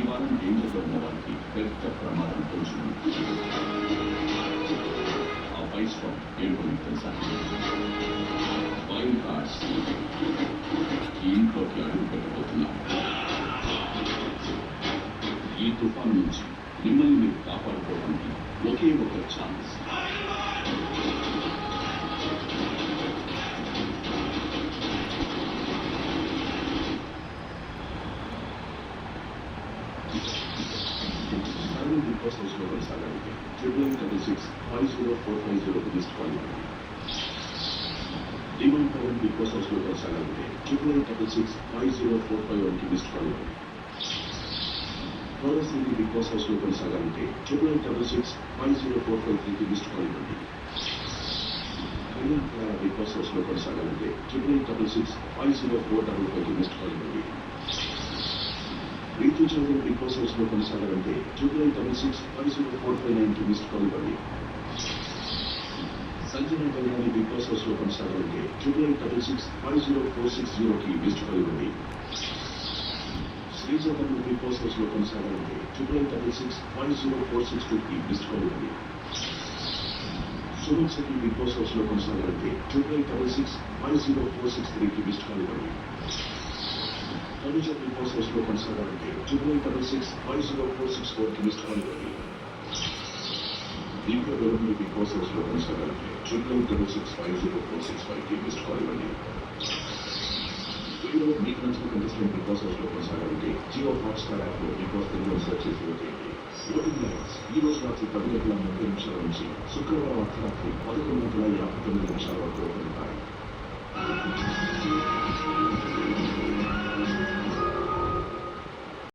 వారం డేంజర్గా ఉన్న వారికి పెద్ద ప్రమాదం పొంచుంది. ఆ వైస్వం ఏంటో మీకు తెలుసా? Wild cards. ఈ ఇంట్లోకి అడుగు పెట్టబోతున్నాం. ఈ తుఫాను నుంచి మిమ్మల్ని మీరు కాపాడుకోవడానికి ఒకే ఒక ఛాన్స్. బిగ్ బాస్ హౌస్లో కొనసాగాలంటే 9966504550 మిస్డ్ కాల్ ఇవ్వండి. డిమాండ్ పవన్ బిగ్ బాస్ హౌస్లో కొనసాగాలంటే 99665045 మిస్డ్ కాల్ ఇవ్వండి. టోరస్ నుండి బిగ్ బాస్ హౌస్లో కొనసాగాలంటే 99665045 మిస్డ్ కాల్ ఇవ్వండి. బిగ్ బాస్ హౌస్లో కొనసాగాలంటే 99665045 మిస్డ్ కాల్ ఇవ్వండి. రీతు చౌదరి బిగ్ బాస్ హౌస్లో కొనసాగాలంటే 99665045 మిస్డ్ కాల్ ఇవ్వండి. సంజన బైరాని బిగ్ బాస్ హౌస్లో కొనసాగాలంటే 99665046 మిస్డ్ కాల్ ఇవ్వండి. శ్రీజాతను బిగ్ బాస్ హౌస్లో కొనసాగాలంటే 99665046 మిస్డ్ కాల్ ఇవ్వండి. సుమన్ శెట్టి బిగ్ బాస్ హౌస్లో కొనసాగాలంటే 99665046 మిస్డ్ కాల్ ఇవ్వండి. తనుజ బిగ్ బాస్ హౌస్లో కొనసాగాలంటే 99665046 మిస్డ్ కాల్ ఇవ్వండి. దీంట్లో గవర్నర్ బిగ్ బాస్ హౌస్లో కొనసాగాలంటే 99665046 మిస్డ్ కాల్ ఇవ్వండి. వీడియో మీకు నచ్చిన కంటెస్టెంట్ బిగ్ బాస్ హౌస్లో కొనసాగాలంటే జియో హాట్స్టార్ యాప్లో బిగ్ బాస్ తెలుగు సెర్చ్ చేసి ఓటేయండి. ఓటింగ్ లైన్స్ ఈ రోజు రాత్రి 10:30 నుంచి శుక్రవారం అర్ధరాత్రి 11:59 వరకు ఓపెన్ ఉంటాయి.